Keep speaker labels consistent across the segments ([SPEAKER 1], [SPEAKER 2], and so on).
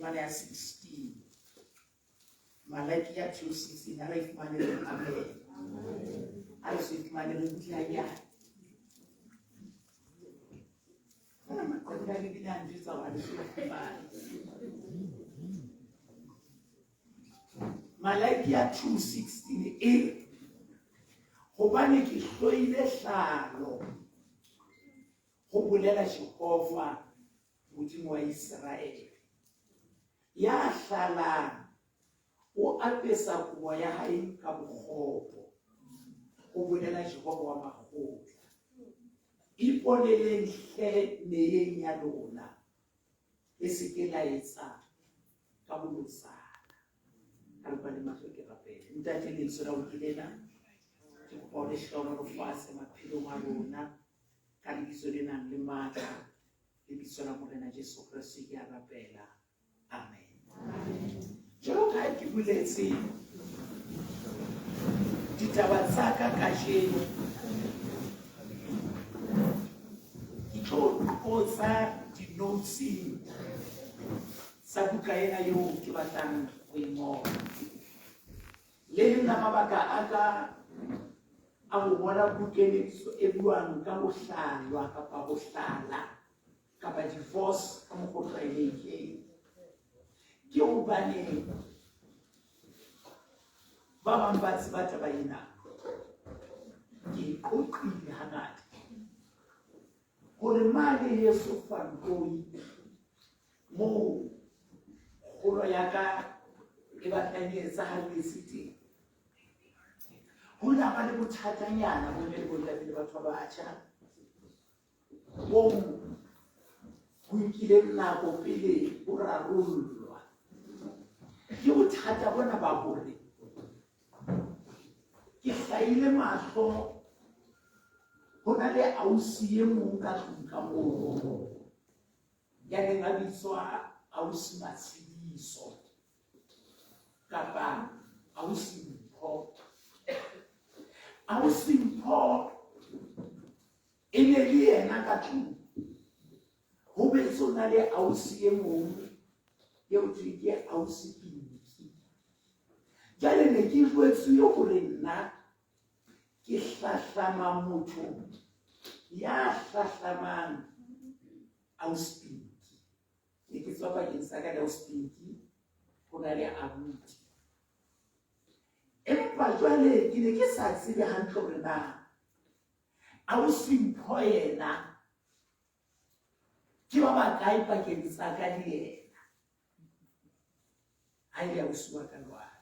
[SPEAKER 1] ifumane ya 16. Malaki ya 2:16 ala ifumane le amen. Ala so ifumane le kutlaya. Makutsoane ke nang ditsa wa le ifumane. Malaki ya 2:16 hobane ke hloile Hlalo go bolela Jehova Modimo wa Israele ya hlalang o apesa kobo ya hae ka bokgopo go bolela Jehova wa makgotla iponeleng hle neyeng ya lona e se ke la etsa ka bolosana ka le matlo ke rapele ntate le tsona o kilena ke go le hlono go fase maphelo a rona ka lebitso le nang le matla le bitso la Morena Jesu Kriste ke a rapela amen. Jalo ka ke buletse ditaba tsa ka kajeno ke tlo potsa di-notes sa buka ena yo ke batlang go ngola le nna mabaka a ka a go bona bukeletso e buang ka bohlalwa kapa bohlala kapa divorce ka mokgwa o tlwaelehileng ke hobane ba bang ba tseba taba ena ke qoqile hangata gore mane Yesu fankoi mo kgolo ya ka e batlang e etsahaletse teng ho na ba le bothatanyana bo le batho ba batjha bo ho ikile nako pele bo rarollwa ke bothata bona ba hore ke hlaile mahlo ho na le ausi e mong ka tlung ka moo ya neng a bitswa ausi Matshidiso kapa ausi Mpho. Ausi Mpho e ne le yena ka tlung ho betso na le ausi e mong eo ke ausi Pinki. Jale ne ke jwetswe hore nna ke hlahlama motho ya hlahlamang ausi Pinki. Ne ke tswa bakeng sa ka le ausi Pinki ho na le abuti. Empa jwale ke ne ke sa tsebe hantle hore na ausi Mpho yena ke ba bakae pakeng tsa ka le yena ha ile ausi wa ka lwana.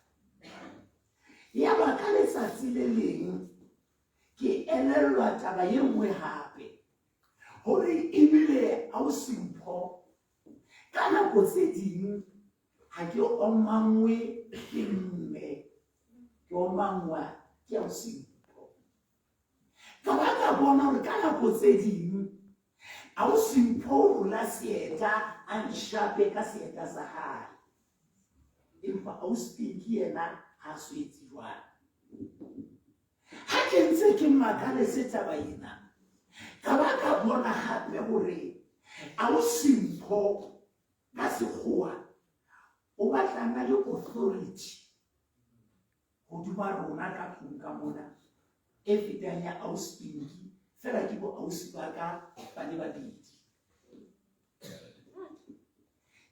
[SPEAKER 1] Ya ba ka letsatsi le leng ke elellwa taba e nngwe hape hore ebile ausi Mpho ka nako tse ding ha ke omangwe ke mme ke omangwa ke ausi Mpho. Ka ba ka bona hore ka nako tse ding ausi Mpho o rula seeta a nshape ka seeta sa hae empa ausi Pinki yena ha so etse jwalo. Ha ke ntse ke makaletse taba ena ka ba ka bona hape hore ausi Mpho ka sekgowa o batlana le authority hodima rona ka tlung ka mona e fetang ya ausi Pinki fela ke bo ausi ba ka ba le babedi.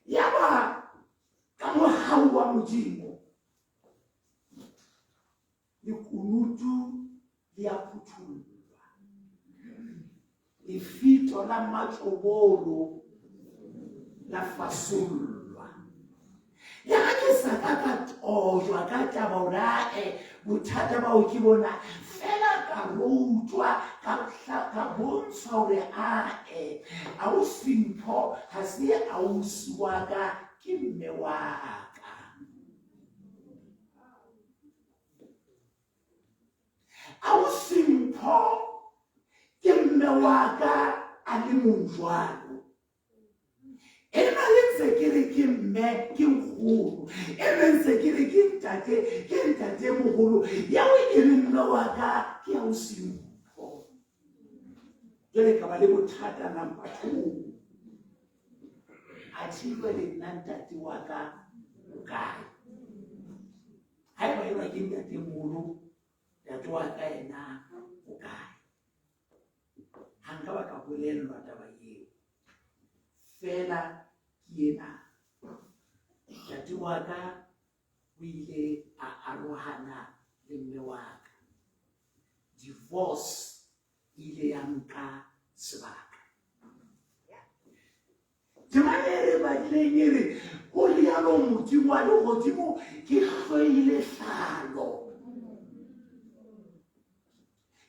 [SPEAKER 1] Ya ba ka mohau wa Modimo lekunutu le a phuthullwa lefito la matlobolo la fasollwa. Ya ke sa ka tojwa ka taba hore bothata bao ke bona fela ka rutwa ka bontshwa hore ausi Mpho ha se ausi wa ka ke mme wa ka. Ausi Mpho ke mme wa ka a le monjwalo. Ena le ntse ke re ke mme ke nkgolo ena ntse ke re ke ntate mogolo ya o e le mme wa ka ke ausi Mpho. Jwale ka ba le bothata number 2 a achieve le nna ntate wa ka o kae ha e ba e ba ke ntate moholo ntate wa ka ena o kae ha nka ba ka bolellwa taba eo fela ke ena ntate wa ka o ile a arohana le mme wa ka divorce ile ya nka sebaka Temane ba dilengere ho liano modimo wa legodimo ke hlwele Hlalo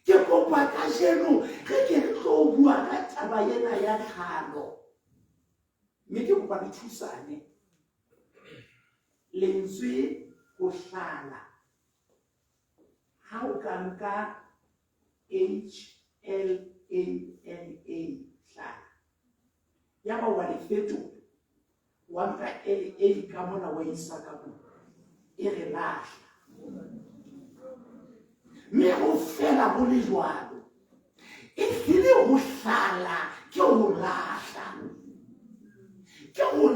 [SPEAKER 1] ke kopa ka jeno ge ke tlo bua ka taba ena ya Hlalo mme ke kopa le thusane lentswe ho hlala ha o ka nka HLALA hlala ya ba wa le fetola wa nka LA ka mona wa isa ka mona e re lahla mme ho fela ho le jwalo e hlile ho hlala ke ho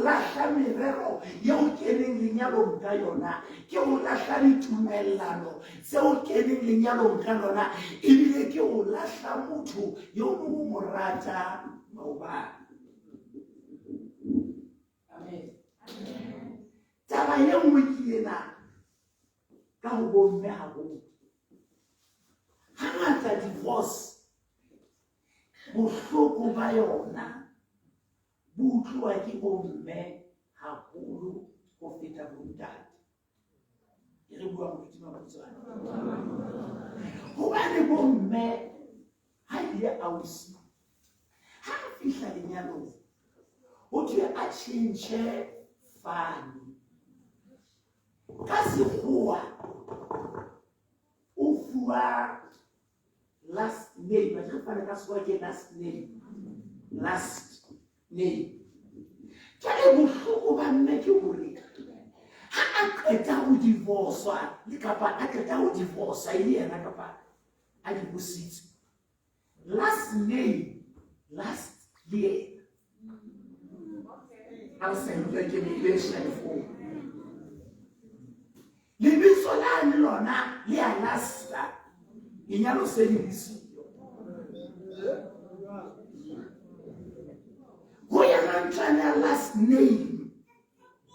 [SPEAKER 1] lahla merero yeo keneng lenyalong ka yona ke ho lahla ditumellano tseo keneng lenyalong ka lona ebile ke ho lahla motho yo mo mo rata maobane taba ye nngwe ke ena ka ho bomme haholo hangata divorce bohloko ba yona bo utlwa ke bomme haholo ho feta bontate e re bua moruti Makutsoane hobane bomme ha ile ausi ha fihla lenyalong ho thwe a tjhentjhe fane ka sekgowa o fuwa last name ba fana ka sekgowa ke last name jale bohloko ba mme ke hore ha a qeta ho divorcea le kapa a qeta ho divorcea ile yena kapa a divorcitswe last name last year I'll send you like an election for. Lebitso la lona le a lasta. Inyalo se lebitso. Go ya ntlana last name.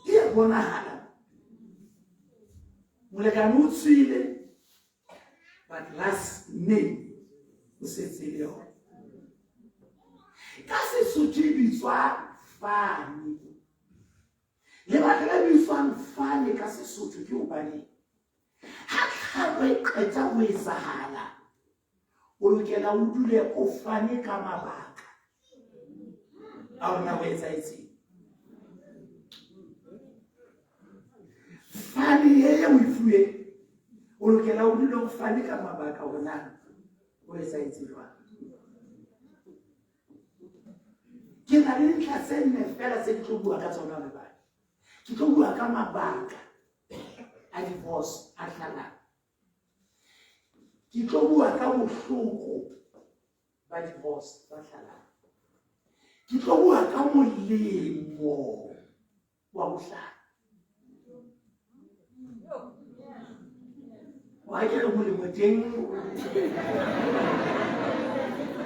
[SPEAKER 1] Ke bonahala. Molekane o tswile but last name o setse le yona. Ka Sesotho e bitswa fane. Le batho ba bitswang fane ka Sesotho ke hobane ha tlhalo e qeta ho etsahala o lokela o dule o fane ka mabaka a ona ho etsahetseng fane ye o ifuwe o lokela o dule o fane ka mabaka ona ho etsahetseng jwang ke na le ntlha tse nne fela tse ke tlo bua ka tsona le bana ke tlo bua ka mabaka a divorce a hlalana ke tlo bua ka bohloko ba divorce ba hlalana ke tlo bua ka molemo wa bohlala wa ke re molemo teng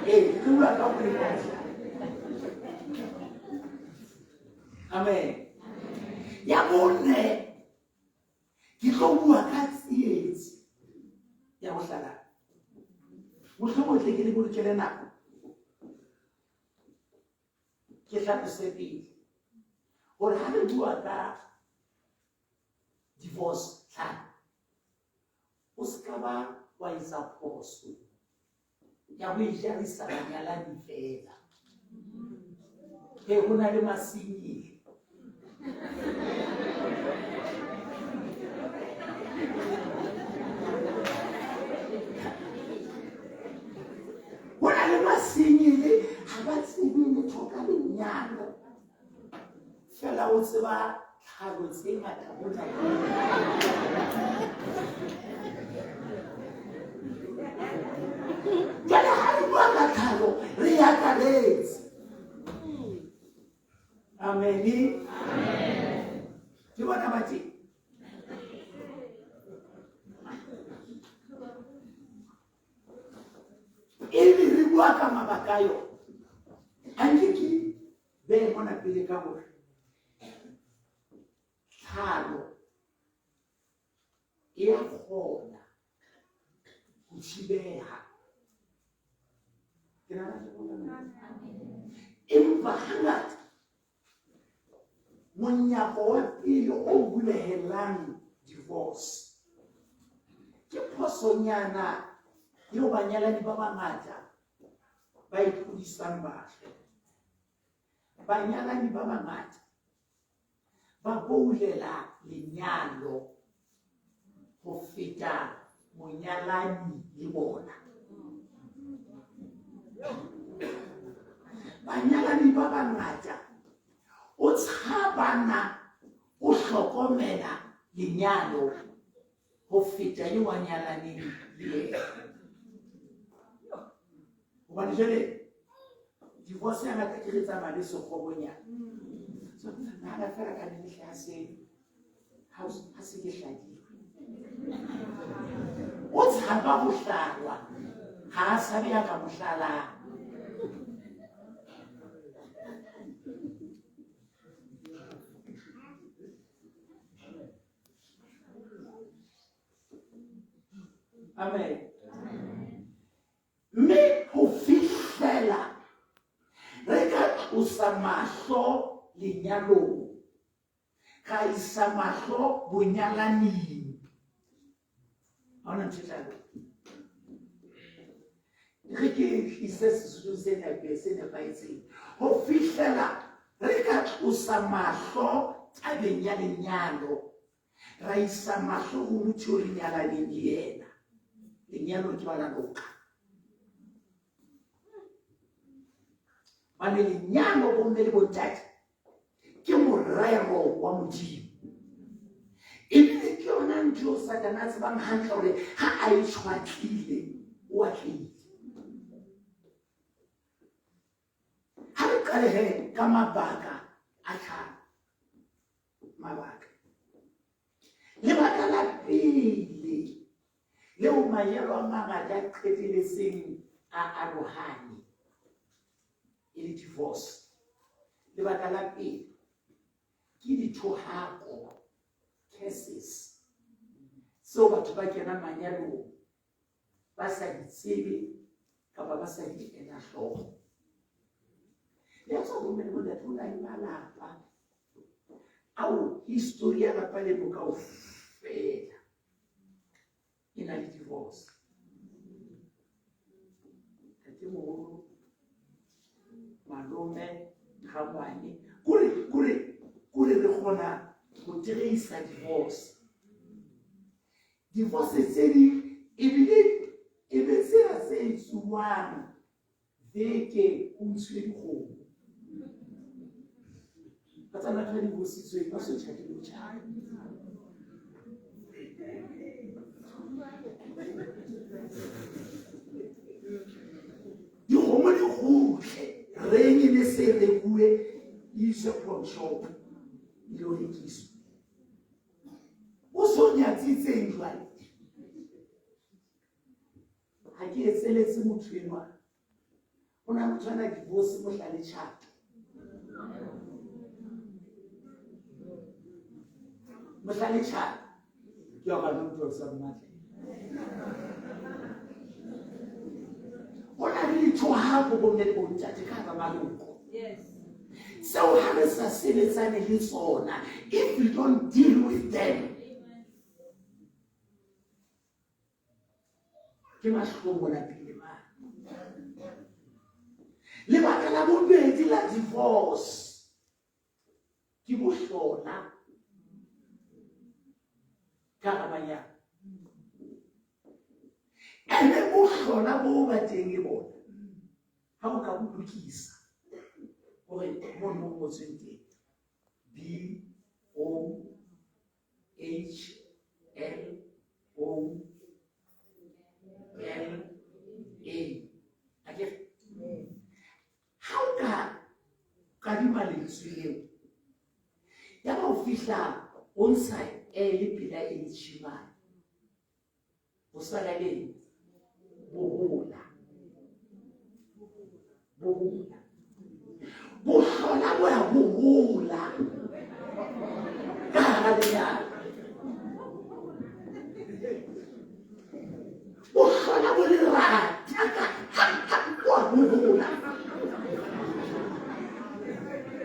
[SPEAKER 1] ke bua ka molemo wa bohlala Amen. Ya bone ke tlo bua ka tsietsi ya bohlala mohlomong tle ke le bolokele nako ke hlalose pele hore ha re bua ka divorce tlhano o ska ba wa etsa phoso ya ho ijarisa banyalani fela ho na le masenyi Hona le masenyele ha ba tsebe letho ka lenyalo fela o tseba tlhalo tse ngata mona jwale ha re bua ka tlhalo re ya ka letse Amen. Ke bona ba teng. Ele re bua ka mabaka yo. Handiki be mona pele ka gore. Hlalo e a kgona go thibeha. Ke nana ke bona. Empa hangata monyako wa pele o bulehelang divorce ke phosonyana eo banyalani ba bangata ba itlhodisang bahle. Banyalani ba bangata ba boulela lenyalo go feta monyalani le bona. Banyalani ba bangata o tshabana o hlokomela lenyalo go feta le wa nyalaneng le yena. Hobane jwale divorce ya ngata ke re tsamaya le sekgobonyana. So nagana fela ka mehla ha se ke hladile. O tshaba go hlalwa ha a sabe ya ka mo hlalang. Amen. Mme ho fihlela re ka tlosa mahlo lenyalong, ka isa mahlo bonyalaneng. Ha ona ntho tla re ke ise Sesotho se nepahetseng. Ho fihlela re ka tlosa mahlo tabeng ya lenyalo, ra isa mahlo ho motho o lenyalaneng le yena. Lenyalo ke bana loka. Bane lenyalo bomme le bontate ke morero wa Modimo. Ebile ke yona ntho Satana a tsebang hantle hore ha a itshwatlile o atlile. Ha re qale ka mabaka a tlhano. Mabaka. Lebaka la pele leo mayelo a mangata a qetelletseng a arohane e le divorce. Lebaka la pele ke dithohako, cases, seo batho ba kena manyalong ba sa di tsebe kapa ba sa di ela hloko. Le tsa bomme le bontate ho na le malapa ao history ya lapa le kaofela e na le divorce. Ntatemoholo, malome, rangwane, kore re kgona go tracer divorce. Divorce tse ding e be tsena tse etsuwang beke o ntshile dikgomo. Ka tsa batho ba divorcitsweng ba so tjhatile ho tjhaka. Dikgomo di kgutle, reng e ne se rekuwe iswe from shop ile ho rekiswa. O so nyatsitseng jwale. Ha ke etseletse motho enwa. O na motho ana divorce mo hla le tjhata. Mo hla le tjhata. Ke ya ga motho sa mmatla. Ona le dithohako bomme le bontate ka hara maloko. Yes. So ha re sa sebetsane le tsona, if we don't deal with them, ke mahlomo la pele ba. Lebaka la bobedi la divorce ke bohlola ka hara manyalo. Ene bohlola bo ba teng e bona. Ha o ka bo lokisa gore mo ngotsweng teng BOHLOLA. Ake ha o ka di malentswe leo ya ba o fihla o ntsha le pila e le tshimane o sala le bohola bohlola bo ya bohola ka hara lenyalo bohlola bo le rata wa bohola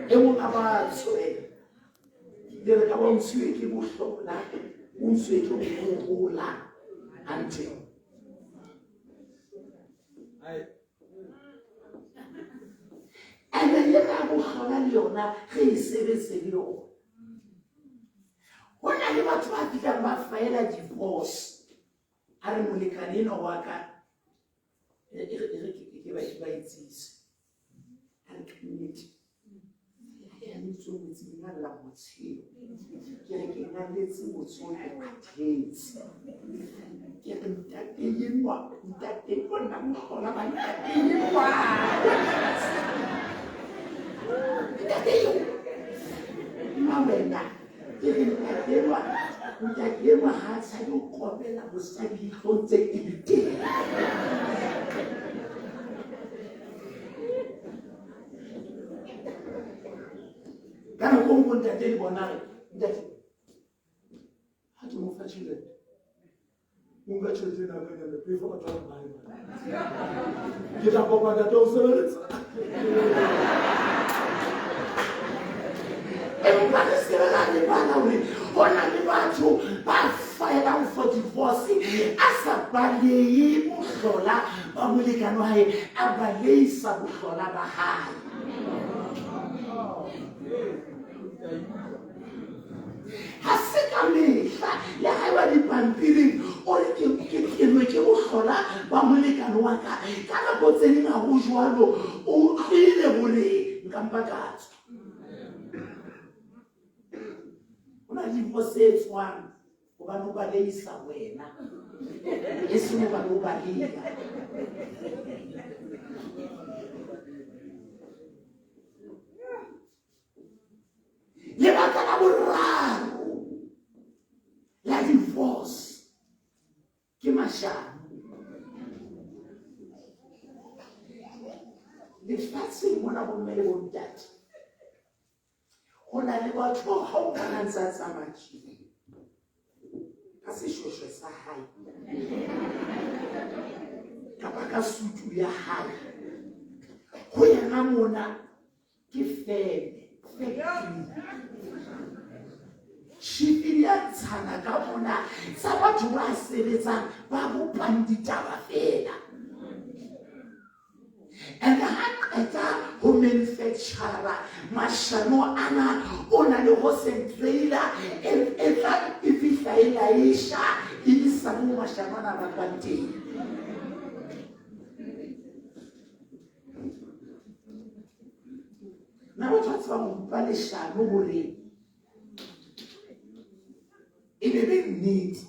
[SPEAKER 1] e mong a batswe le re ka ba ntshwe ke bohlola o ntshwe ke bohola until and then le ka bohlola le yona ge e sebetse le yona go na le batho ba fitlhang ba faela divorce a re molekane eno wa ka ke ba itsise a re ka nnete ya ntswe motse nna la motshelo ke re ke na letse motshelo ke kgathetse ke re ntate yenwa ntate bona mogola ba ntate yenwa ntate yo mawena ke re ntate yenwa ha a tshabe o kopela mosadi ditlhong tse ke di teng kana ko mo ntate le bona re ntate ha ke mo fa tšhelete mo ga tšhelete na ka le pe fa ba tla ba ke tla kopa ntate o sebeletsa empa re sebela le bana hore hona le batho ba faelang for divorce a sa balehe bohlola ba molekane wa hae a balehisa bohlola ba hae ha se ka mehla le ha ba dipampiring o re ke bohlola ba molekane wa ka ka nako tse ding ha go jwalo o tlile boleng nka mpakatso o na le divorce e tswang gobane o balehisa wena e seng gobane o baleha lebaka la boraro la divorce ke mashano lefatsheng mona bomme le bontate go na le batho ba ga o kana ntse a tsamatšhile ka sešwešwe sa hae kapa ka sutu ya hae go yena mona ke feme šifili ya ntshana ka bona sa batho ba sebetsang ba bopang ditaba fela and ha qeta ho manufactura mashano ana o na le ho sentraila e tla e fihla e laisha e isa mo mashano ana ba kwanteng na batho ba tsebang ba leshano hore e be nnete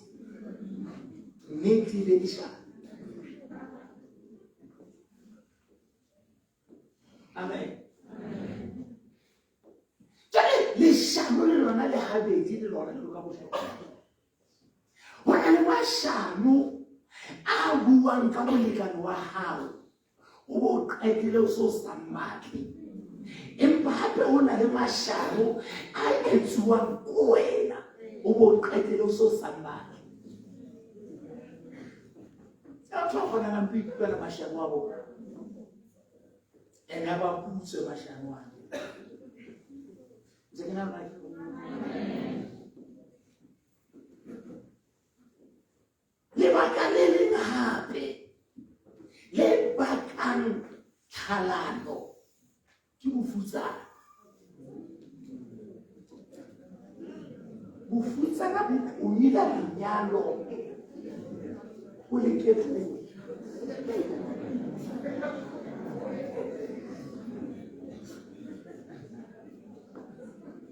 [SPEAKER 1] e be leshano amen jale leshano le lona le habedi le lona le ka bohlokwa ho na le mashano a buang ka molekane wa hao o bo qetile o so sa mmatle empa hape ho na le mashano a etsuwang ko wena o bo qetile o so sa mmatle sa tlo gona na mpikuela mashano wa bona and have a putse mashano a jengena ba le baka le leng hape le bakang tlhalano ke bofutsana bofutsana bo unila lenyalo o le ketlola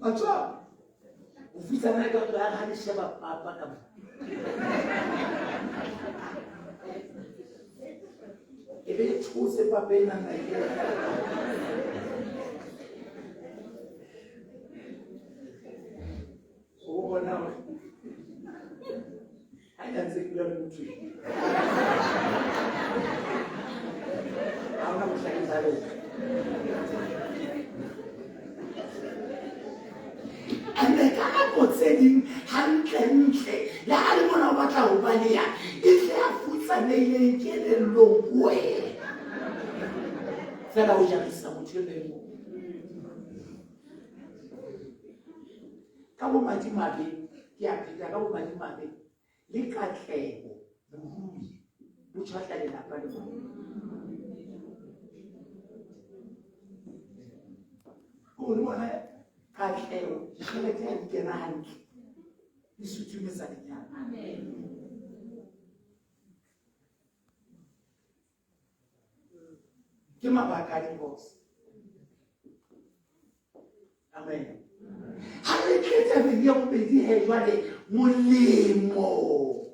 [SPEAKER 1] Acha, bofutsana ka tlo ya ga le sheba papa ka ebe tshose papa ena na ke bona I can say you are true. I'm not saying that. And the Kanako saying, Hanke, the Alimona Wata Ubania, if they have food and they get a low way. Fellow Jamisa, which you know. Kabo Majimabi, Yapita, Kabo Majimabi, Lika Kego, the Rumi, which was like a brother. Unaona kakeo sheletea mkerani isutume za dunia. Amen. Kima bakari boss. Amen. Hareketa vile mbezi hejwale mulimo.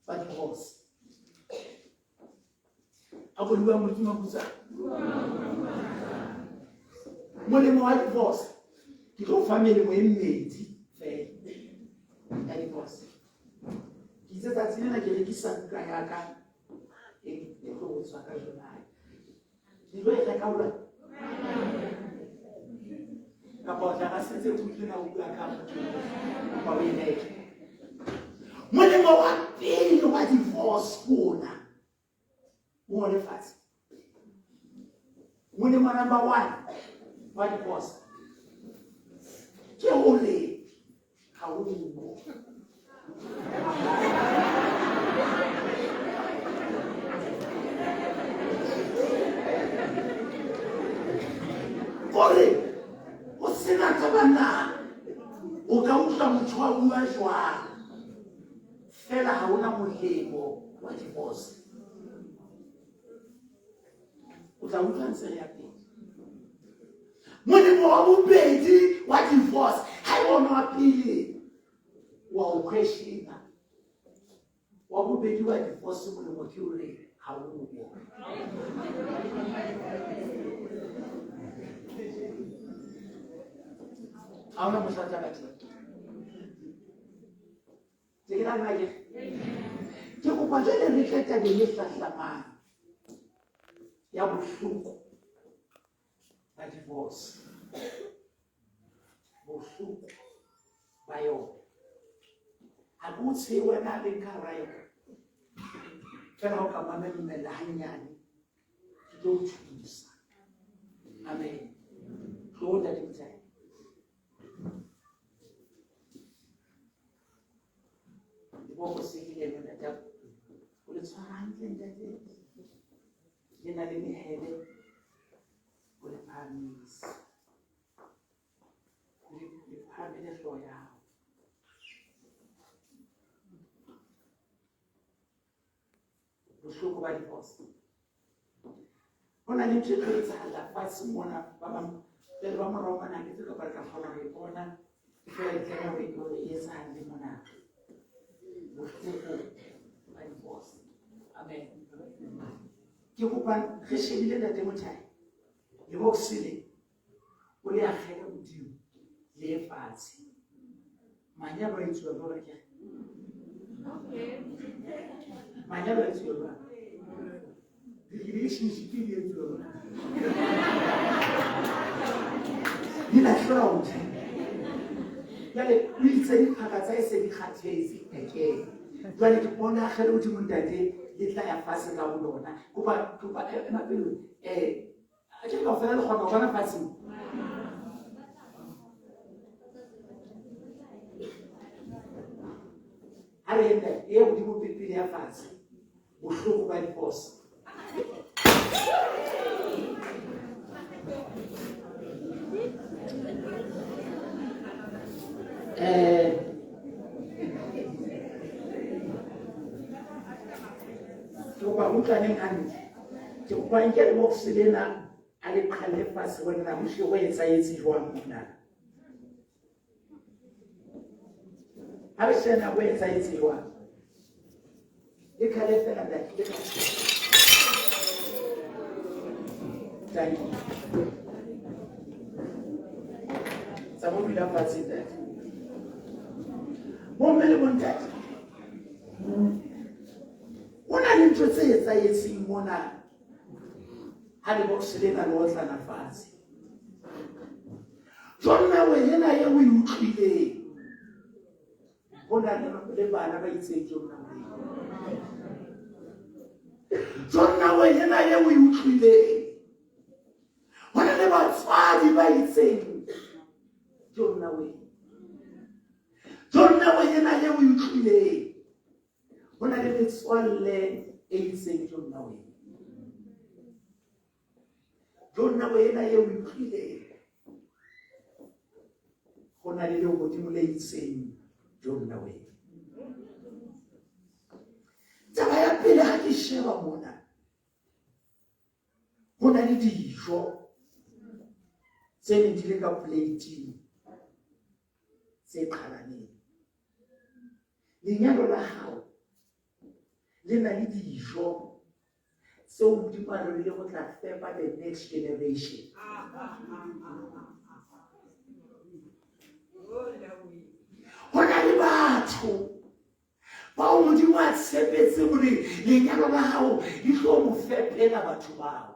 [SPEAKER 1] But boss. Hapo ndio mtuma kuza. Mulimo wa divorce. Kiko family mwemedi fe. Ya divorce. Kiza tatsine na kile kisanka yaka. Eko usaka jonai. Ndiwe kaula. Kapota kasetse kutlina ubaka mtu. Kwa wene. Mulimo wa pili wa divorce kuna. Muone fast. Mulimo number 1. What it was? Jehole, how will you go? Kore, usina tabana, ukausha mchwa uwajwa. Fela hauna mulimo, what it was? Utausha nseri yake. Mulimo wa ubedi wa divorce haiwona wapili wa ukweshina wa ubedi wa divorce mulimo kiule hauwo auna musata kati tekila maje tiko kwa jele riketa bilisa samani ya bushuku a divorce. Bosuku bayo. Agutse wena le karayo. Fela ho kamana mmela hanyane. Ke tlo thusa. Amen. Go that in time. Dibo se ile le nta. O le tshwarang le ntate. Ke na le mehele. The families, the family loyal. The show by the boss. When I need to create a fast one, the Roman Roman, I get to go back and follow the corner. If I generate your ears and the monarch, will take by the boss. Amen. You open Christian at the time. You walk silly. We are here with you. Lay fast. My never into a door again. My never into a door. The relationship into a door. In a crowd. We say, I said, Hatesi again. When it on a hello to Mundade, it's like a passing out on. Kuba, and I will. I can't offer a lot of passing. I read that here we will be there fast. We show by the boss. I can't pass when I'm sure where it's a one. I said, I wait, I see one. You can't let that. Thank you. Some of you don't see that. Bomme le bontate. Ona le ntho tse etsahetseng mona ha le box le na le otlana fatshe. Jonna we ena ye o utlwile. Bona le bana ba itseng jonna we. Jonna we ena ye o utlwile. Bona le batswadi ba itseng jonna we. Jonna we ena ye o utlwile. Bona le metswalle e itseng jonna we. Jonna we ena ye o utlwile. Bona le godimo le itseng jonna we. Taba ya pele ha ke sheba mona. Bona le dijo tse ne di le ka plate tse qhalaneng. Lenyalo la hao le na le dijo tseo Modimo a re go tla fepa the next generation. Hona le batho bao Modimo a tshepetse hore lenyalo la hao le tlo mo fepela batho bao.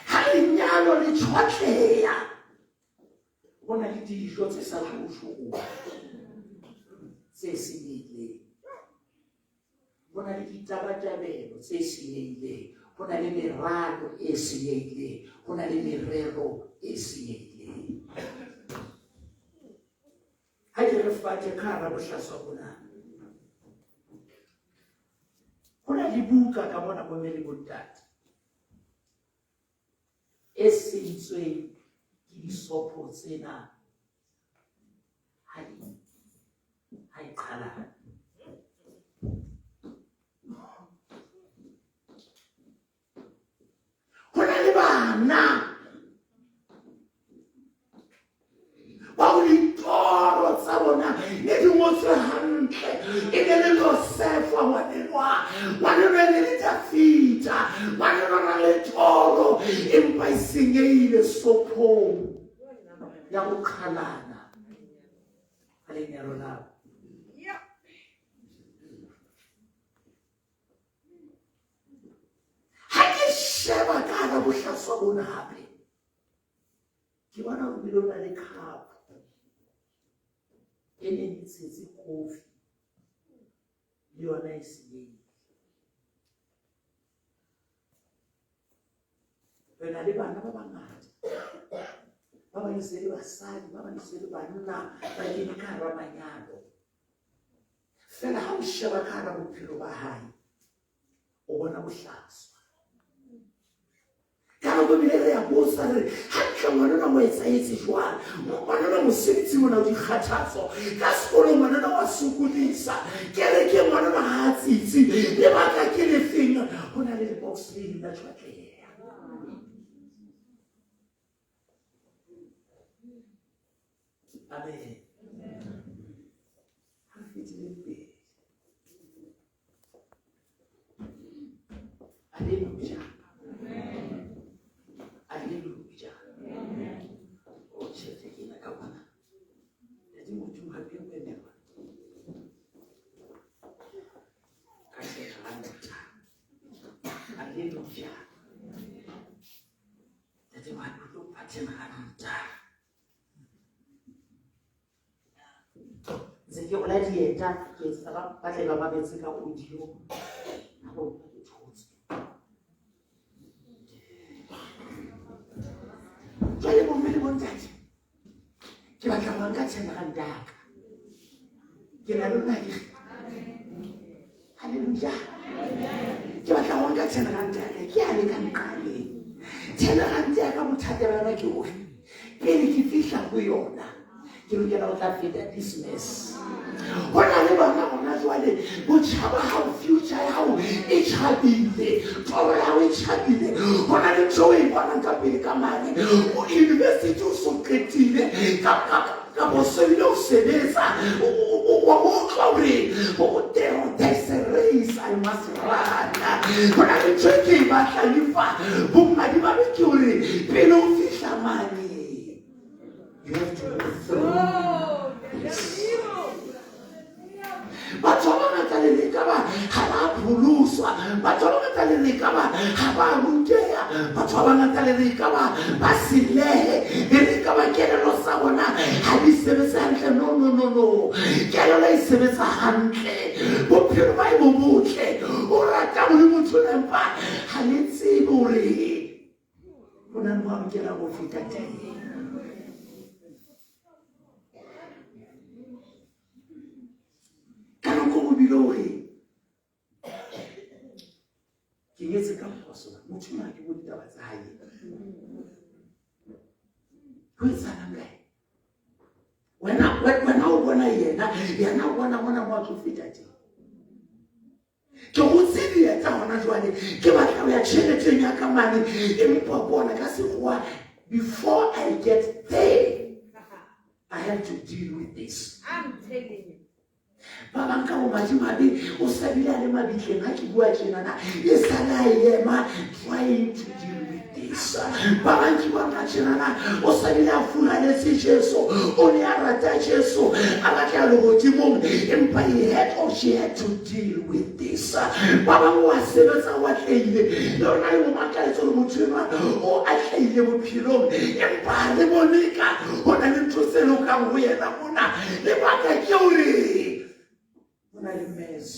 [SPEAKER 1] Ha lenyalo le tshwatleha, hona le dijo tse sa tloshong tse senyehileng. Hona le ditabatabelo tse senyehileng. Hona le meralo e senyehileng. Hona le merero e senyehileng. Ha ke re fate ka hara bohlaswa bona. Hona le buka ka mona bomme le bontate e sentsweng ke disopho tsena ha e qhalana. Hona le bana ba ho ditoro tsa bona ne di ngotswe hantle. E ne le Josefa ngwanenwa le Dafita, ngwanenwa le toro, empa e senyehile sophong ya ho qhalana ha lenyalo lao. Ha ke sheba ka hara bohlaswa bona hape, ke bona hore bile ona le cup e ne e tshetse kofi le yona e senyehile. Re na le bana ba bangata ba ba ntse le basadi, ba ba ntse le banna ba kene ka hara manyalo. Fela ha o sheba ka hara bophelo ba hae, o bona bohlaswa. Ka go bile re a botsa re ha tla ngwana mo etsahetse jwang. Ngwana mo sebetsi mona o dikgathatso ka sekolo, ngwana wa sokodisa ke ke ngwana ha tsitsi le baka ke le feng. Hona le box le la tshwatleha. Amen. Hallelujah. Hallelujah. Oh, chete ina kawana. Jadi mutum happy whenever. Kasih hanta. Hallelujah. Jadi waktu tu paten hanta. Zeki ola dieta ke sala ba tle ba betse ka audio. Ho jale bomme le bontate ke batla go nka tshena ke na lona ke hallelujah ke batla go nka tshena ke a le ka nqale tshena ka bothata bana ke hore pele ke fihla go yona ke lokela go tla feta business. Hona le bana gona jwale botjhaba ha future ya hao e tjhabile, toro ya hao e tjhabile. Hona le ntho e bonang ka pele ka mane o university o so qetile ka bosebile o sebetsa wa utlwa hore there's a race I must run. Hona le ntho e ke e batlang fa bomadi ba be ke hore pele o fihla mane You have to go through this. Batho ba bangata le lekaba ha ba phuluswa, batho ba bangata le lekaba ha ba ruteha, batho ba bangata le lekaba ba silehe, le lekaba kelelo sa bona ha di sebetsa hantle. No, kelelo e sebetsa hantle, bophelo ba e bo botle, o rata mo le motho lempa ha le tsebe hore o na mo amkela go feta teng. Ke nyetse ka poso motho ma ke bo ditaba tsa hae ho etsana ngae wena o bona yena o bona mo tlo feta teng. Ke go tsedi tsa hona jwale ke batla ho ya tšheleteng ya ka mane empa bona ka sekgowa. Before I get there I have to deal with this.
[SPEAKER 2] I'm telling you.
[SPEAKER 1] Ba bang ka bo madimabe o sabile le mabitleng ha ke bua tjenana e sala ema trying to deal with this. Ba bang ke bona tjenana o sabile a fula le Jesu o ne a rata Jesu a batla le godimo empa she had to deal with this. Ba bang wa sebetsa wa tlile le ona le mo makaletso le mothema o a tlile bophelong empa le monika ona le tselo ka go yena mona le baka ke hore a mess.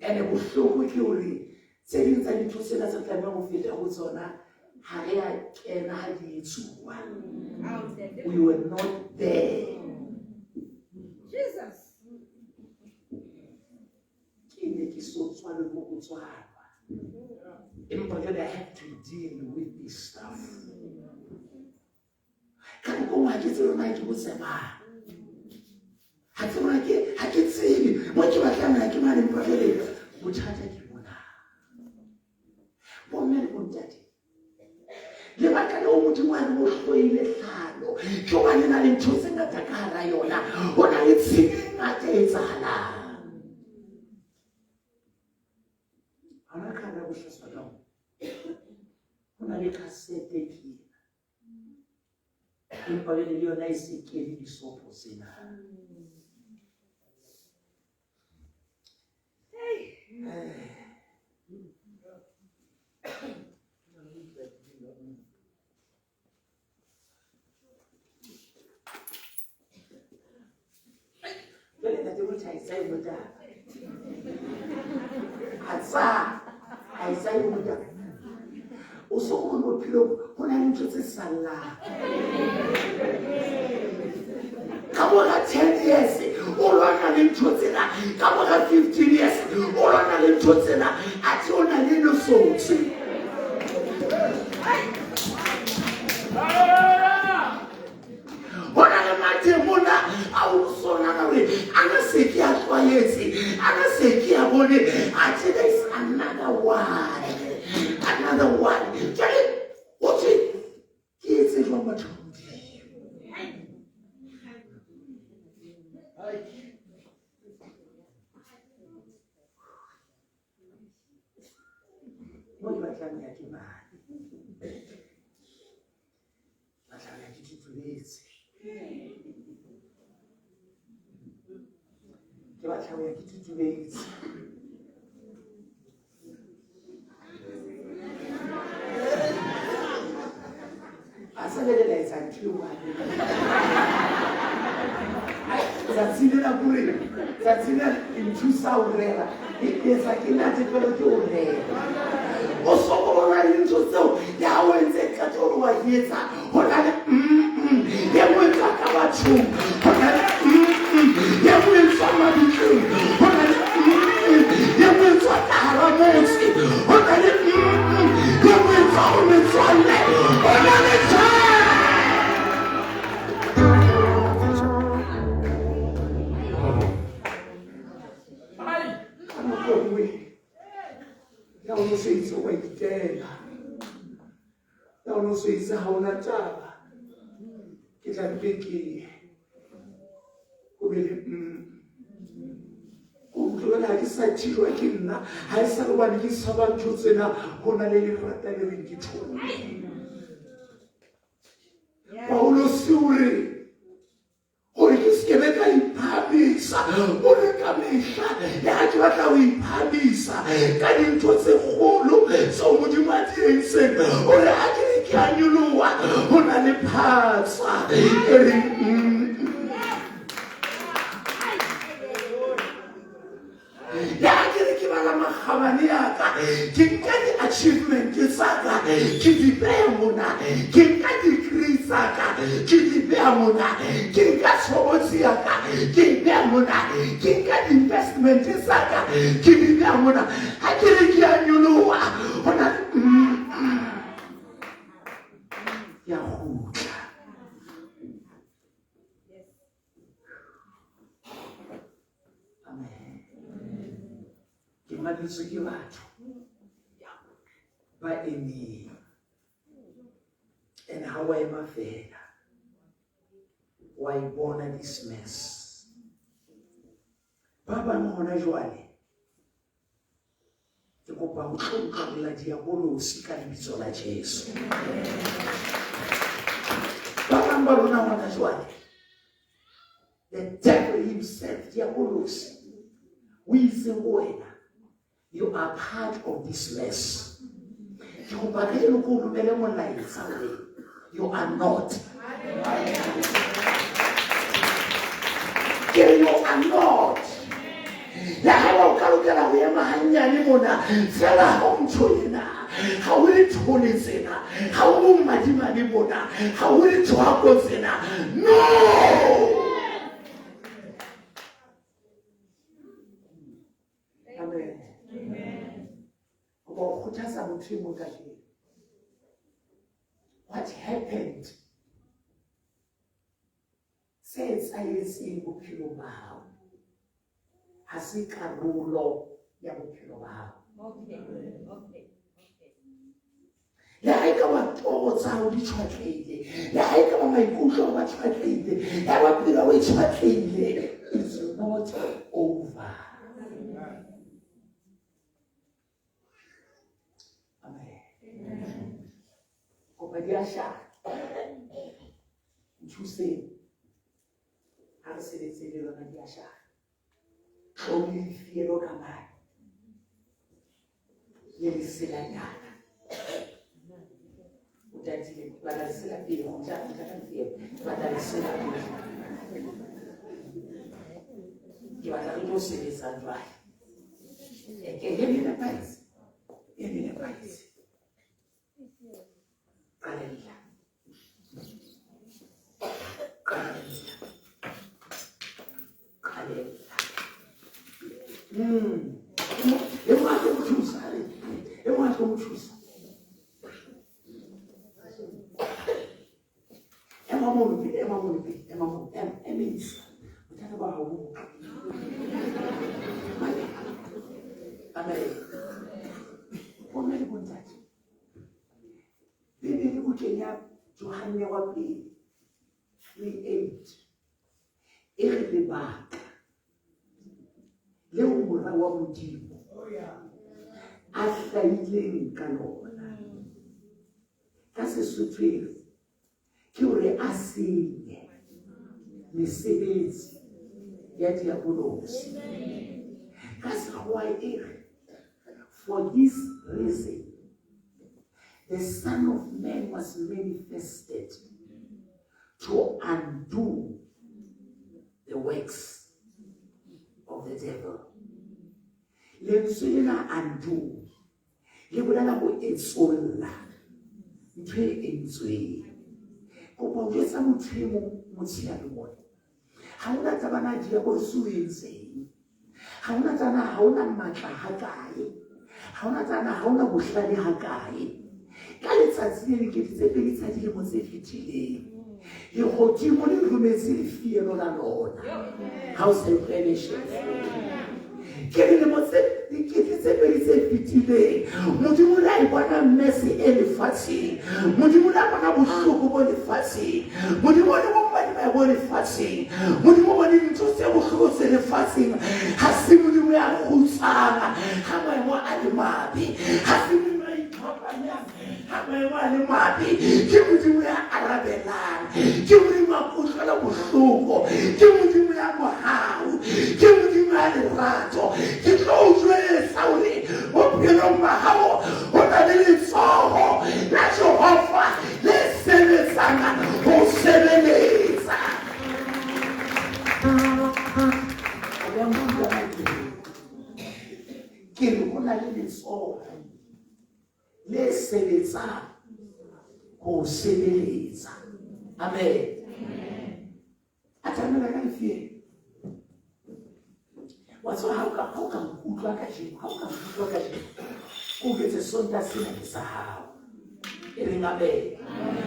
[SPEAKER 1] And it was so quickly saying that it was a time of it was on we were not there.
[SPEAKER 2] Jesus.
[SPEAKER 1] I have to deal with this stuff. Can go like it's like you say, ha ke tsebe mo ke batlang ke mane mpolele bothata ke bona bo mme bo ntate le batla le o motho wa mo hloile hlalo ke ba le na le ntho tse ngata ka hara yona ho na le tshenyo ngata e tsahalang ana ka ra bohlaswa ka ho na le kasete ke empa le yona e se ke di sopo sena. I say, also, on pillow, when I'm interested, Salah. Come on, 10 years, all on a little tina, come on, 15 years, all on a little tina, at your little soul. When I am at the Mona, I will so not away. I'm a sick at Wayesi, I'm a sick at Body. I said, there's another one. Another one. What's it? It's a woman. What do I tell you at your man? I tell you to this. I tell you to this. I said it like two. That's in in 2000. It is like in that development. Also, I into so Yahweh and said, Katoro, yes, what I they will talk about you. They will somebody true. They will talk about mercy. They will talk with Sunday. Não sei se eu entendo. Não sei se eu não entendo. Que já peguei. Como que satirwa ke nna ha e sa le bane ke sa ba ntho tsena ho na le lerata le re ke thona Paulo siure gore ke se be ka iphamisa o le ka mehla ya ke batla o iphamisa ka dintho tse kgolo so modimo a di entseng gore a ke re ke a nyoloha go na le phatsa e reng ya ke re ke bala magabane yaka ke nka di-achievement tsaka ke di beya mona ke nka degree tsaka ke di beya mona ke nka tshobotsi yaka ke di beya mona ke nka di-investment tsaka ke di beya mona a ke re ke a nyoloha go na ya gutla amen ke maditswe ke batho ba emeng and how I ema fela wa ibona this mess ba bang gona jwale ke kopa go tlhompela diabolosi ka lebitso la Jesu ba bang ba rona gona jwale the devil himself diabolosi o itse go wena you are part of this mess. You are not. You are not. How can we imagine mona? Fela home to na. How will it hold zena? How will madimani mona? How will it happen zena? No. Amen. What happened? Says I see bophelo ba hao. Ha se karolo ya bophelo ba hao. Okay. Le ha eka wa totsa ho di tshwatlehile. Le ha eka wa maikutlo wa tshwatlehile. Ya ba phela wa tshwatlehile. It's not over. Diasha Tuesday I said it's a little on Diasha only fear of Kamai Yelisila but I still have fear but I still have you are not going to say this and right. Give me the price. Give me the price. Hallelujah. Eu acho que eu vou usar. Eu acho que eu vou usar. É uma mão, é isso. Não tem agora algo. Amém. Como é que acontece? Biblia kutenya Yohane wa pele 3:8 e re lebaka leo mora wa modimo a hlaileng ka lona ka Sesotho ke hore a senye mesebetsi ya diabolosi ka Sekgowa e re for this reason the Son of Man was manifested to undo the works of the devil. Lentswela undo. Le bolana go etsolla. Ntwe entswe. Kopa o jetsa mothemo motshia le bona. Ha ona tabana dia go suwetseng. Ha ona tsana ha ona matla ha kae. Ha ona tsana ha ona bohlale ha kae. Ka letsatsi le ke tse pedi tsa dilemo tse fetileng le godimo le rometse lefielo la lona ha o se replenishes ke dilemo tse pedi tse fetileng modimo la e bona messe e lefatsheng modimo la bona bohloko bo lefatsheng modimo le bombadi ba bo lefatsheng modimo ba dintho tse bohloko tse lefatsheng ha se modimo ya khutsana ha maemo a le mabe ha se modimo ya ithapa Amen. Atamela ka difie. What's how come utlwa ka jeno? How come utlwa ka jeno? O getse sonta sena ke sa hao. E reng amen.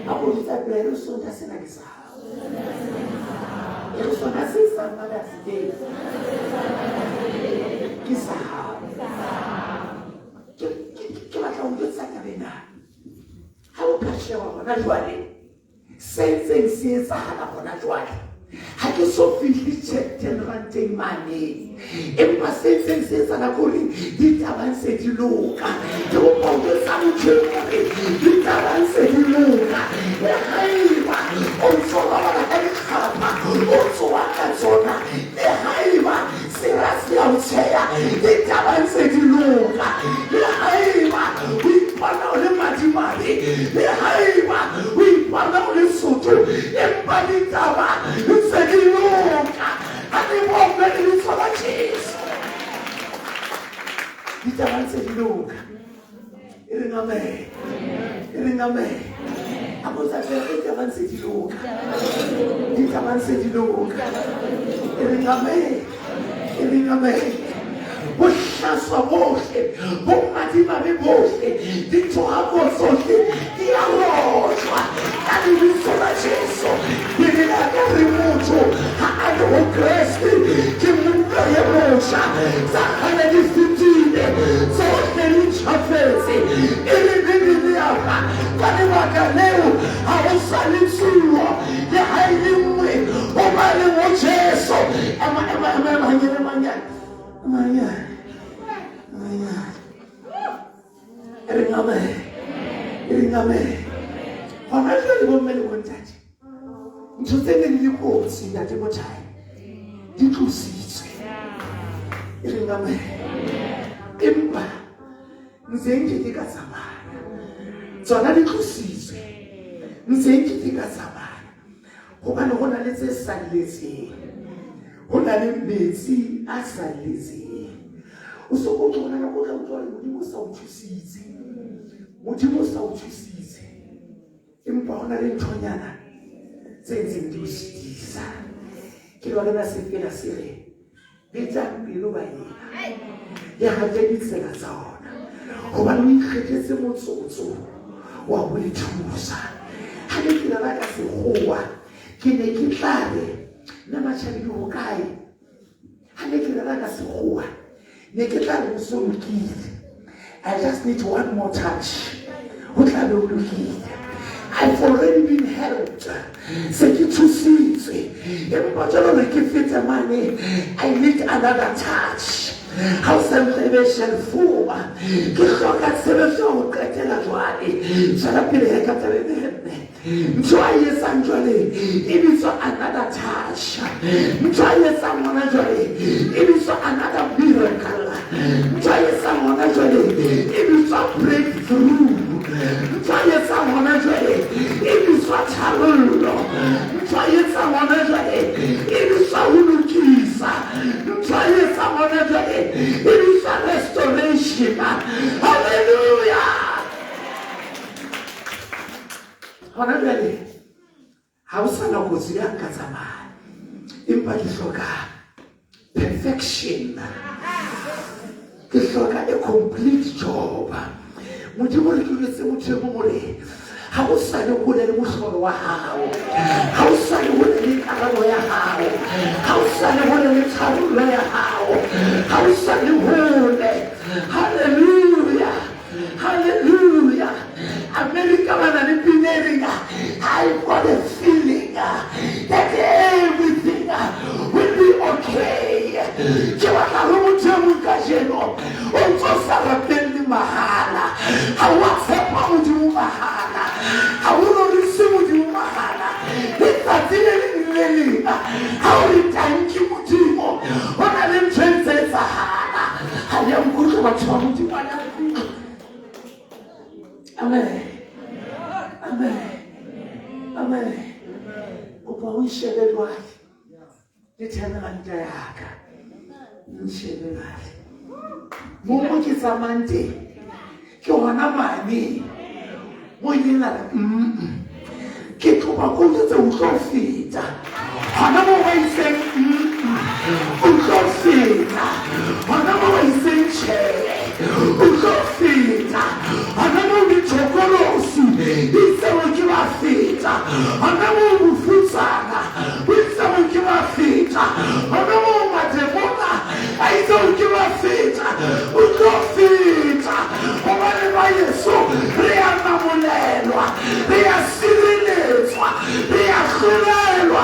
[SPEAKER 1] A bo ditsa pele sonta sena ke sa hao. E re sona se sa mala se. Ke sa hao. Ke batla ho tsa ka bena. Ha o ka shewa bona jwale. Sensing se sa hana bona jwale. Ha ke so fihle generanteng mane. Empa sensing se sa na gore di tabang se di loka. Ke go paulo sa motho di tabang se di loka. Le haiba o tsola ba ka di khapa o tsoa ka tsona. Le haiba se ra se a tshea di tabang se di loka. Le haiba o ipana o le madimane. Le haiba o ipana o le soto. Empa di taba se di loka. Ani mo me di tsola Jesu. Di tabang se di loka. Ring amen. Ring amen. Abo sa di tabang se di loka. Di tabang se di loka. Ring amen. Ring amen. Bohlaswa bohle bo madimabe bohle di tsoha bohle di a rojwa ka lebitso la Jesu. Di la ka re motho ha a le ho Kriste ke motho ya motjha sa hana di fitile tsohle di tshafetse e le bibele ya ba ka lebaka leo ha o sa le tsuwa le ha e le nngwe o ba le mo Jesu. Ring amen. Hona jwale bo mme le bontate. Ntho tse ne di kotsi ya temothai. Di tlositswe. Ring amen. Empa ntse ke ka tsamaya. Tsona di tlositswe. Ntse ke ka tsamaya. Hobane ho na le tse salletseng. Ho na le metsi a salletseng. O so go tsona na go tla utlwa Modimo sa o thusitse. Modimo sa o thusitse. Empa hona le nthonyana tse ntseng di o sitisa. Ke lo lena se fela se re bitsa pelo ba ena. Ya ha ke ditsela tsa ona. Hobane o ikgethetse motsotso wa ho le thusa. Ha ke tla ba ka se goa. Ke ne ke tlare na matšhabi di ho kae. Ha ne ke ba ka se goa. Ne ke tlare o so lokile. I just need one more touch. I've already been helped. Se ke thusitswe. Empa jalo re ke feta mane. I need another touch. How celebration for ke hloka sebetso ho qetela jwale. Tsala pele ka tabene. Ntshwaye sang jwale. Ibitso another touch. Ntshwaye sang mona jwale. Ibitso another miracle. Ntshwaye sang mona jwale. Ibitso breakthrough. Ntshwaye sang mona jwale. Ibitso tharollo. Ntshwaye sang mona jwale. Ibitso hulukisa. Ntshwaye sang mona jwale. It is a restoration. Hallelujah. Hallelujah. How sana kuzia kazama. Impact perfection. Kishoka a complete job. Mujimuri kulese mujimuri. How sana wule ni mushoro wa hao. How sana wule ni karamo ya hao. How sana wule ni tarulo ya hao. How sana wule. Hallelujah. Hallelujah. America wananipineringa. I've got a feeling that everything will be okay. Kiwakarumu temu kajeno. Oto sarapeli mahala. Hawasepa Amen. Amen. Amen. Opa o ishebelwa. Ithemela nto yakhe. Ishebelwa. Mo ke tsamante. Ke hona mane. Mo yena ke tloba go tse o tlo feta. Hana mo ba iseng o tlo feta. Hana mo ba iseng tshele. O tlo feta. Hana mo di tshokolosi. Itse o ke ba feta. Hana mo bufutsana. Itse o ke ba feta. Hana mo matebona. Itse o ke ba feta. O tlo feta. Hobane ba Yesu re a namolelwa. Re a sireletswa. Re a hlolelwa.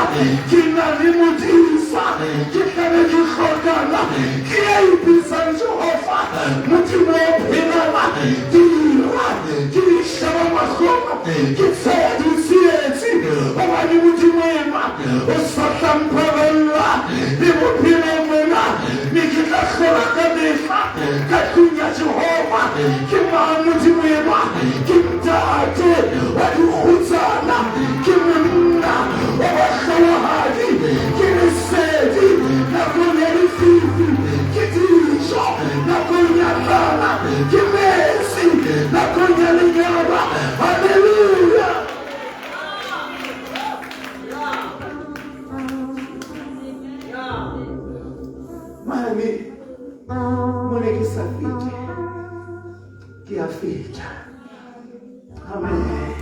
[SPEAKER 1] Ke na le modisa. Ke tlabe ke hlokana. Ke a ipitsang Jehova. Modimo o phelana. Dira. Ke shaba mahloma. Ke tsaya ditsietsi. Hobane Modimo ema. O sa hlomphabella. Le bophelo mona. Ne ke tla hlola ka mehla. Ka tlung ya Jehova. Ke mang Modimo ema. Ke ntate wa dikgutsana. Ke monna wa bahlohadi. Ke lesedi nakong ya lefifi. Ke dijo nakong ya tlala. Ke mesi nakong ya lenyora. Haleluya. Mami, mone ke sa fete. Ke a feta. Amen.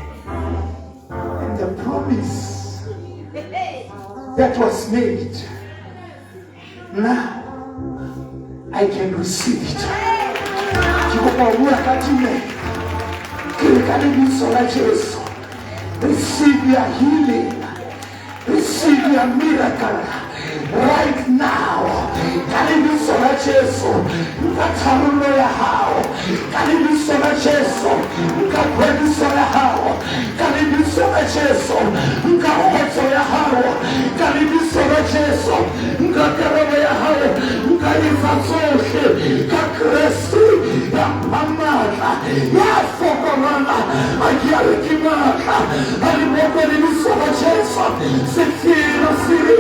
[SPEAKER 1] And the promise that was made, now I can receive it. Receive your healing. Receive your miracle right now. Karibu sana Yesu, mkatarulo ya hao. Karibu sana Yesu, mkakwedu sana hao. Karibu sana Yesu, mkahoto ya hao. Karibu sana Yesu, mkakarama ya hao. Mkaifasoke kakresi ya pamana ya fokorana akialikimaka alimoko nilisoma Yesu. Sekiro siri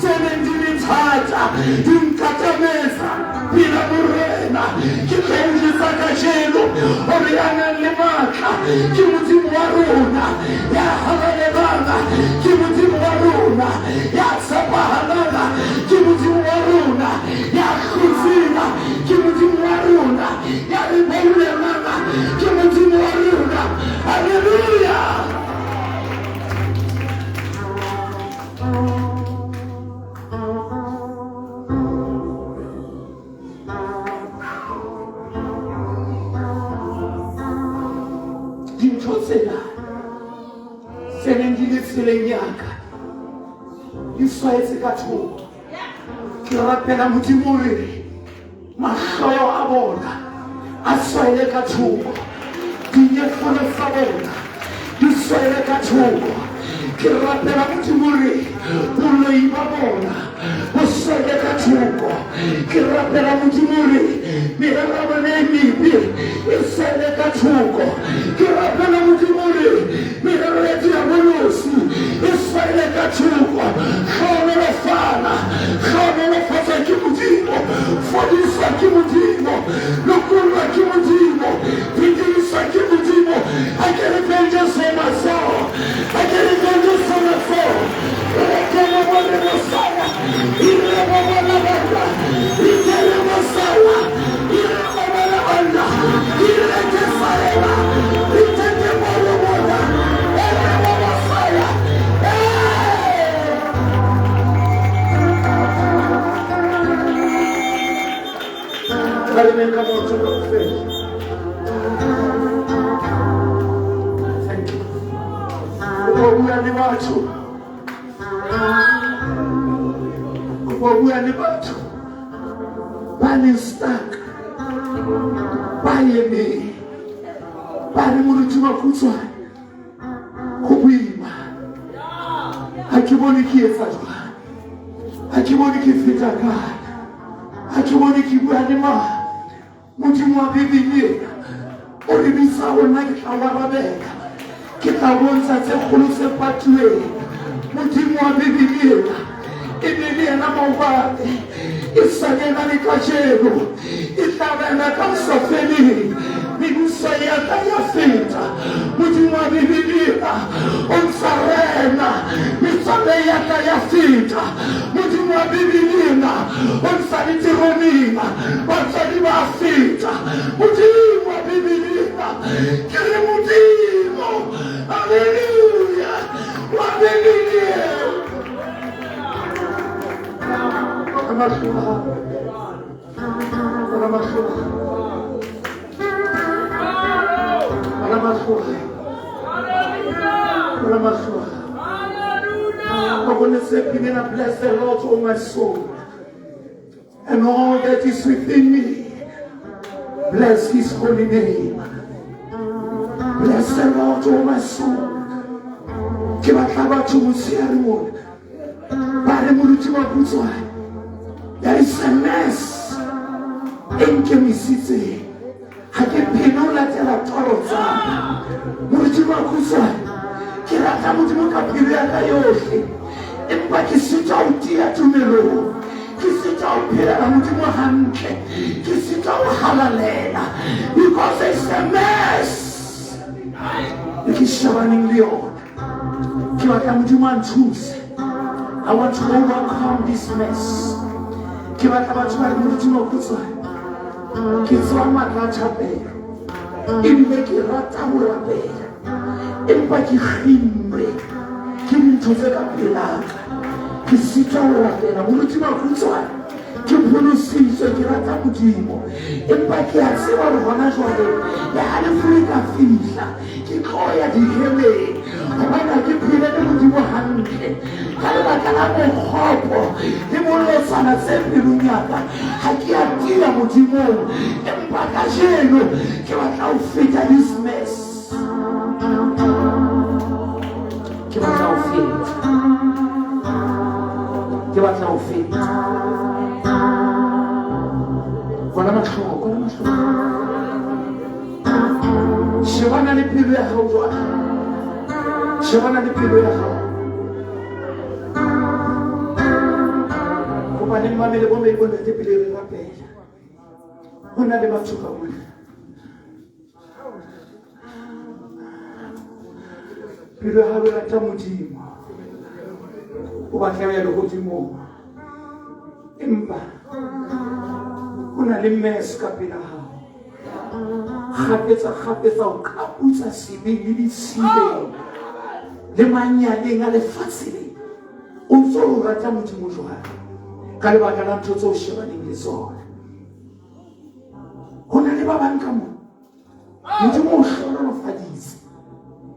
[SPEAKER 1] senendini tata dinkatameza bila murena kipenzi sakajelo oriana limaka kimutimu waruna ya halalebana kimutimu waruna ya sabahanana kimutimu waruna ya khuzina kimutimu waruna ya libulemana kimutimu waruna. Hallelujah. Lenyaka iswaetse ka thoko ke rapela Modimo re mahloyo a bona a swaele ka thoko dinyefolo tsa bona di swaele ka thoko ke rapela Modimo re boloi ba bona bo swaele ka thoko ke rapela Modimo re merero ya bona e mebe e swaele ka thoko ke rapela Modimo re merero ya diabolosi Israel ka thoko khona fana khona fasa ke Modimo fodisa ke Modimo lokulwa ke Modimo bidisa ke Modimo I can vengeance for myself. I can vengeance for myself. I can never Messiah. I never Messiah. I Come on to the faith. Thank you. Bani stuck. Bani me. Bani mulutu Makutsoane. Kubuima. Akiboni kiefajwa. Akiboni kifitaka. Akiboni kibuanima. Modimo a béni. o re bitsa gona ke tla warabela ke tla bontsha tse kgolo se patuweng Modimo wa Bibele e be le yena maobane e sagena le kajeno e tlabela ka sofeleng mebuso ya ka ya feta Modimo wa Bibele o ntsa rena metswalle ya ka ya feta Modimo wa Bibele o ntsa le teronima batswadi ba feta Modimo wa Bibele ke re Modimo haleluya wa Bibele I'm going to say, begin to bless the Lord, oh my soul, and all that is within me. Bless His holy name. Bless the Lord, oh my soul. There is a mess in Kemisite. I can pay no letter at all. Mujima Kusa, Kirata Mujimuka Piriaka Yoshi, and Pakisita Utia to Melo, Kisita Pira Mujima Hanke, Kisita Halalena, because it's a mess. It is showing Leo. Kirata Mujiman choose. I want to overcome this mess. Kirata Mujima Kusa, Kisama Rachape. In make it Ratamurabe, in Pakimbre, Kim to the Capilla, Kisita Rapena, Mutima Kusa, Kimpulusi, Kirata Mutimo, in Pakia, several Honashwade, the Halifrika Fisha, Kikoya di Hele, Amana Kipina Mutima Hanke, Kalabakalabe Hopo, Himolo Sana Sempirunyaka, Hakia Tia Mutimo, and Pakajeno. Give us our feet at this mess. Give us our feet. Give us our feet. Shivana ni pilu ya hawa. Shivana ni pilu ya hawa. Kumani mami le bombe ibonde te pilu ya rape. Hona le machuka mwana. Pilu ya hawa ta Modimo. O batla ya Modimo. Empa. Hona le mes ka pela hao. Kgapetsa o kaputsa sebele di sile. Le manyaleng a lefatsheng. O ntso o rata Modimo jwang. Ka lebaka la ntho tse o shebaneng le tsona. Hona le ba bang ka mo. Modimo o hlonolofaditse.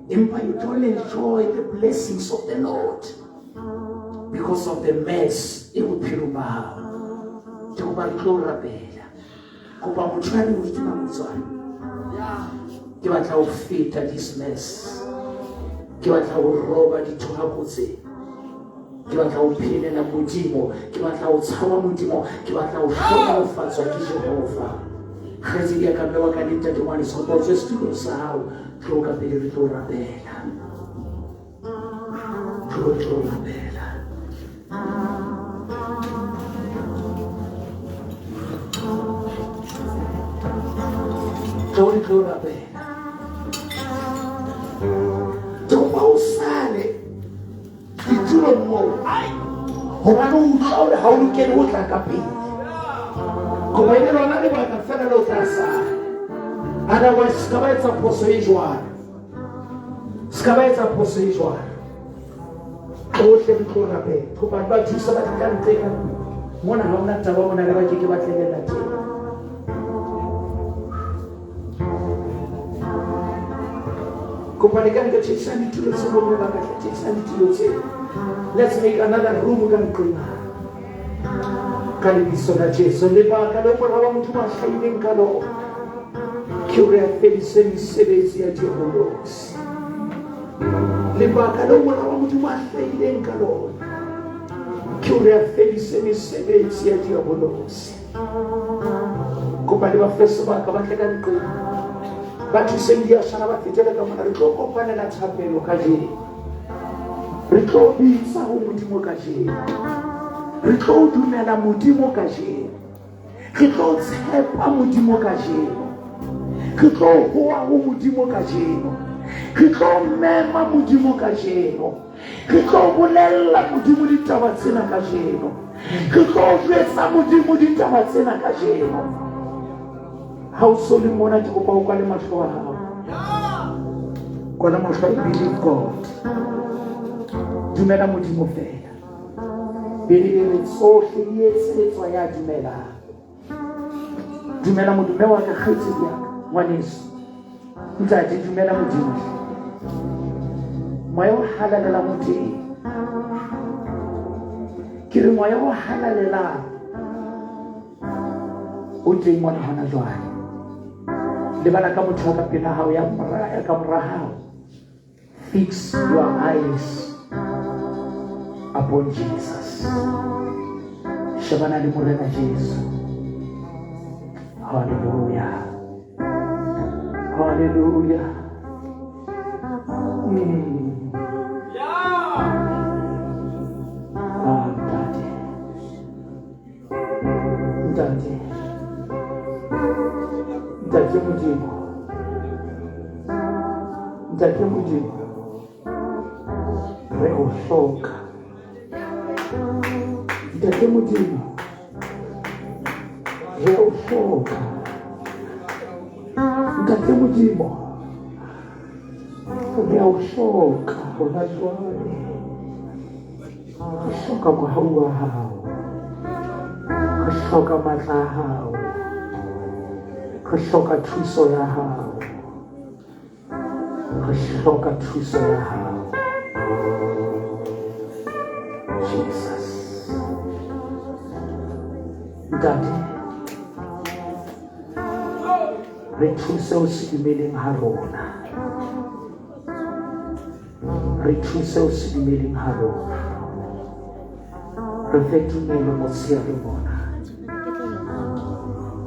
[SPEAKER 1] Empa you don't enjoy the blessings of the Lord because of the mess in bophelo ba hao. Ke go ba tlo rapela. Go ba motshwane o tsena motswane. Ke batla go feta this mess. Ke batla go roba dithohako tse. Ke batla go phelela Modimo. Ke batla go tshawa Modimo. Ke batla go hlokofatswa ke Jehova. Khasi ya ka bewa ka dinta di wane so go just to sa hao. Tlo ka pele re tlo rapela. Tlo rapela. Tlo rapela. Topa usale. Ditulo mo. Ai. Hona no utlwa ha o lokele ho tla ka pele. Go ba ile lona le ba ka fela lo tsasa. Otherwise, ska ba etsa phoso e jwang. Ska ba etsa phoso e jwang. O tle tlo rapela. Go ba thusa ba ka ntle ka. Mona ha ona taba mona le ba ke ba tlelela teng. Let's make another room and clean. Kalibisola Jesu lebaka lo moraba motho ba hlaileng ka lo. Ke re a fedise mesebetsi ya diabolosi. Lebaka lo moraba motho ba hlaileng ka lo. Ke re a fedise mesebetsi ya diabolosi. Kopa le ba fesa ba ka ba tla ka ntlo. ba thuseng diashana ba fetele ka mona. Re tlo kopanela thapelo ka jeno, re tlo bitsa ho Modimo ka jeno, re tlo dumela Modimo ka jeno, re tlo tshepa Modimo ka jeno, re tlo hoa ho Modimo ka jeno, re tlo mema Modimo ka jeno, re tlo bolella Modimo ditaba tsena ka jeno, re tlo jwetsa Modimo ditaba tsena ka jeno. Ha o so le mona ke kopa o kwale mahlo a hao, kwala mahlo a believe God, dumela Modimo fela. Bele tsohle di etsetswa ya dumelang. Dumela Modimo wa ka kgaitsi ya ngwaneso, ntate dumela Modimo. Moya o halalela Modimo, ke re moya o halalela o teng mona hona jwale. Lebala ka motho ka pela hao ya ka mora hao. Fix your eyes upon Jesus. Shebana le morena Jesu. Hallelujah. Hallelujah. Ntate Modimo, ntate Modimo, re o hloka. Ntate Modimo, re o hloka. Ntate Modimo, re o hloka hona jwale. Re hloka mohau wa hao, re hloka matla a hao, re hloka thuso ya hao, re hloka thuso ya hao. Jesus. Ntate, re thuse o sedimeleng ha rona, re thuse o sedimeleng ha rona, re fetolele motshehare mona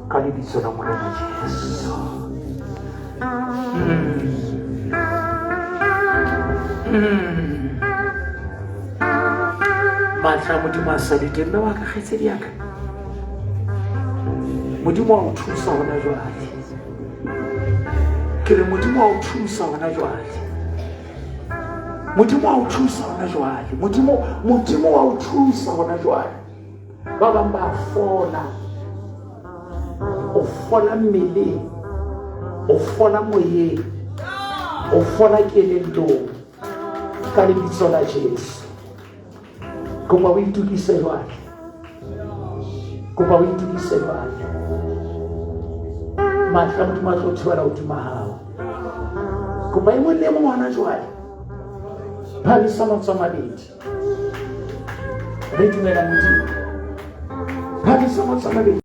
[SPEAKER 1] ka lebitso la Morena Jesu. Matla Modimo a salite mme wa ka kgaitsedi ya ka, Modimo wa o thusa hona jwale. Ke re Modimo wa o thusa hona jwale, Modimo wa o thusa hona jwale, Modimo wa o thusa hona jwale. Ba bang ba fola, o fola mmeleng, o fola moyeng, o fola kelellong ka lebitso la Jesu. Kopa o itukise jwale, kopa o itukise jwale. Matla Modimo a tlo thibela hodima hao. Kopa e mong le mong hona jwale, phamisa matsoho a mabedi, re dumela Modimo. Phamisa matsoho a mabedi.